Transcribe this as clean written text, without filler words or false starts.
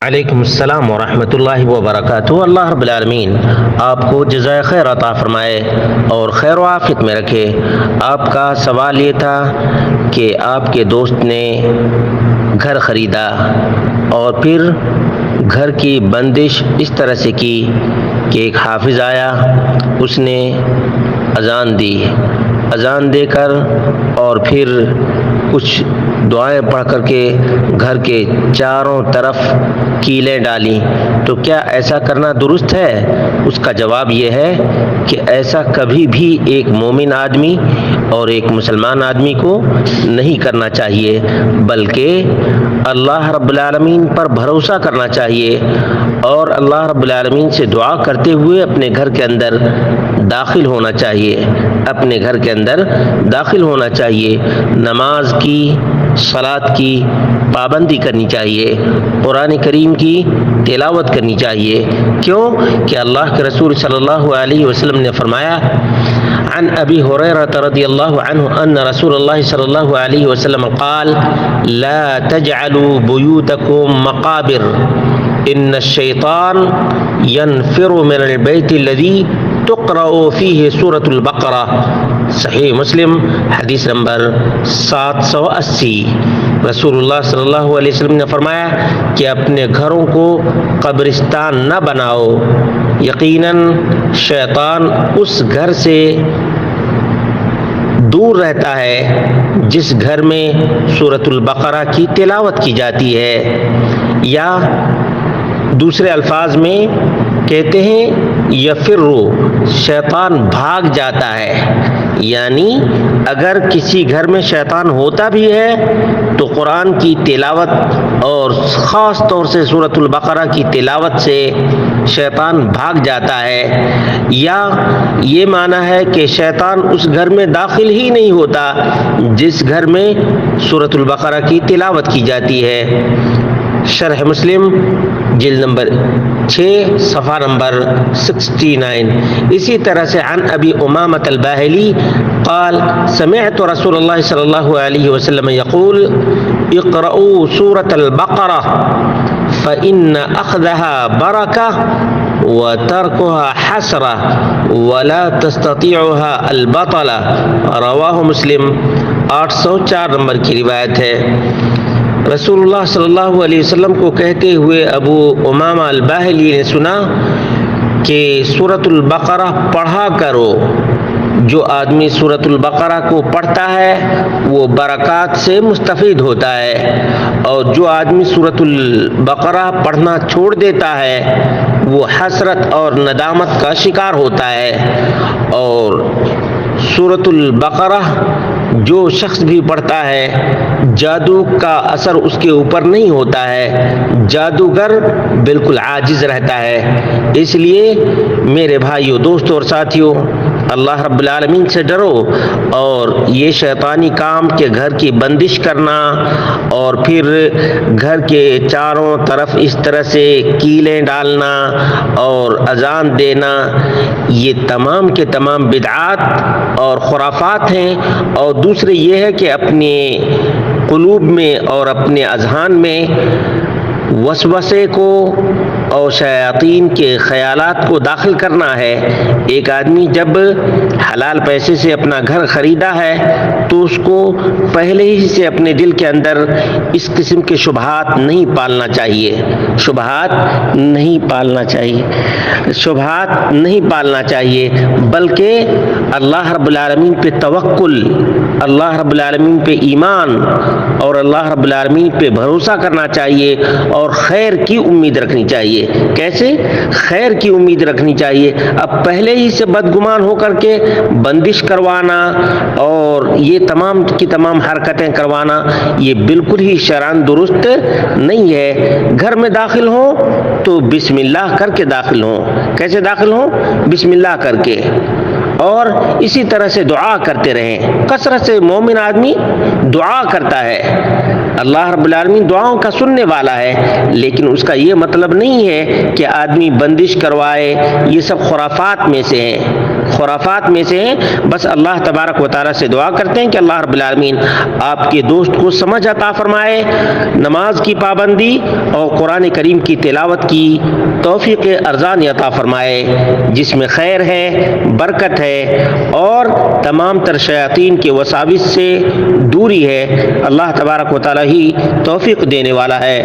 علیکم السلام ورحمۃ اللہ وبرکاتہ۔ اللہ رب العالمین آپ کو جزائے خیر عطا فرمائے اور خیر و عافیت میں رکھے۔ آپ کا سوال یہ تھا کہ آپ کے دوست نے گھر خریدا اور پھر گھر کی بندش اس طرح سے کی کہ ایک حافظ آیا، اس نے اذان دے کر اور پھر کچھ دعائیں پڑھ کر کے گھر کے چاروں طرف کیلیں ڈالیں، تو کیا ایسا کرنا درست ہے؟ اس کا جواب یہ ہے کہ ایسا کبھی بھی ایک مومن آدمی اور ایک مسلمان آدمی کو نہیں کرنا چاہیے، بلکہ اللہ رب العالمین پر بھروسہ کرنا چاہیے اور اللہ رب العالمین سے دعا کرتے ہوئے اپنے گھر کے اندر داخل ہونا چاہیے۔ نماز کی، صلاۃ کی پابندی کرنی چاہیے، قرآن کریم کی تلاوت کرنی چاہیے۔ کیوں کہ اللہ کے رسول صلی اللہ علیہ وسلم نے فرمایا، عن ابی ہریرہ رضی اللہ عنہ ان رسول اللہ صلی اللہ علیہ وسلم قال لا تجعلوا بیوتکم مقابر ان الشیطان ينفر من البیت الذی تقرأ فیہ سورۃ البقرہ۔ صحیح مسلم حدیث نمبر 780۔ رسول اللہ صلی اللہ علیہ وسلم نے فرمایا کہ اپنے گھروں کو قبرستان نہ بناؤ، یقیناً شیطان اس گھر سے دور رہتا ہے جس گھر میں سورۃ البقرہ کی تلاوت کی جاتی ہے، یا دوسرے الفاظ میں کہتے ہیں یفرو، شیطان بھاگ جاتا ہے۔ یعنی اگر کسی گھر میں شیطان ہوتا بھی ہے تو قرآن کی تلاوت اور خاص طور سے سورۃ البقرہ کی تلاوت سے شیطان بھاگ جاتا ہے، یا یہ معنی ہے کہ شیطان اس گھر میں داخل ہی نہیں ہوتا جس گھر میں سورۃ البقرہ کی تلاوت کی جاتی ہے۔ شرح مسلم جلد نمبر 6 صفحہ نمبر 69۔ اسی طرح سے عن ابی امامۃ الباہلی قال سمعت رسول اللہ صلی اللہ علیہ وسلم یقول اقرؤوا سورۃ البقرہ فإن أخذها بركة وتركها حسرة ولا تستطيعها البطلة۔ رواہ مسلم 804 نمبر کی روایت ہے۔ رسول اللہ صلی اللہ علیہ وسلم کو کہتے ہوئے ابو امامہ الباہلی نے سنا کہ سورۃ البقرہ پڑھا کرو۔ جو آدمی سورۃ البقرہ کو پڑھتا ہے وہ برکات سے مستفید ہوتا ہے، اور جو آدمی سورۃ البقرہ پڑھنا چھوڑ دیتا ہے وہ حسرت اور ندامت کا شکار ہوتا ہے۔ اور سورۃ البقرہ جو شخص بھی پڑھتا ہے جادو کا اثر اس کے اوپر نہیں ہوتا ہے، جادوگر بالکل عاجز رہتا ہے۔ اس لیے میرے بھائیوں، دوستوں اور ساتھیوں، اللہ رب العالمین سے ڈرو، اور یہ شیطانی کام کے گھر کی بندش کرنا اور پھر گھر کے چاروں طرف اس طرح سے کیلیں ڈالنا اور اذان دینا، یہ تمام کے تمام بدعات اور خرافات ہیں۔ اور دوسرے یہ ہے کہ اپنے قلوب میں اور اپنے اذہان میں وسوسے کو اور شیاطین کے خیالات کو داخل کرنا ہے۔ ایک آدمی جب حلال پیسے سے اپنا گھر خریدا ہے تو اس کو پہلے ہی سے اپنے دل کے اندر اس قسم کے شبہات نہیں پالنا چاہیے، بلکہ اللہ رب العالمین پہ توکل، اللہ رب العالمین پہ ایمان اور اللہ رب العالمین پہ بھروسہ کرنا چاہیے، اور خیر کی امید رکھنی چاہیے۔ کیسے خیر کی امید رکھنی چاہیے؟ اب پہلے ہی سے بدگمان ہو کر کے بندش کروانا اور یہ تمام کی تمام حرکتیں کروانا، یہ بالکل ہی شرعاً درست نہیں ہے۔ گھر میں داخل ہوں تو بسم اللہ کر کے داخل ہوں۔ کیسے داخل ہوں؟ بسم اللہ کر کے، اور اسی طرح سے دعا کرتے رہیں۔ کثرت سے مومن آدمی دعا کرتا ہے، اللہ رب العالمین دعاؤں کا سننے والا ہے، لیکن اس کا یہ مطلب نہیں ہے کہ آدمی بندش کروائے، یہ سب خرافات میں سے ہیں، خرافات میں سے ہیں۔ بس اللہ تبارک و تعالیٰ سے دعا کرتے ہیں کہ اللہ رب العالمین آپ کے دوست کو سمجھ عطا فرمائے، نماز کی پابندی اور قرآن کریم کی تلاوت کی توفیق ارزانی عطا فرمائے، جس میں خیر ہے، برکت ہے اور تمام تر شیاطین کے وساوس سے دوری ہے۔ اللہ تبارک و تعالیٰ ہی توفیق دینے والا ہے۔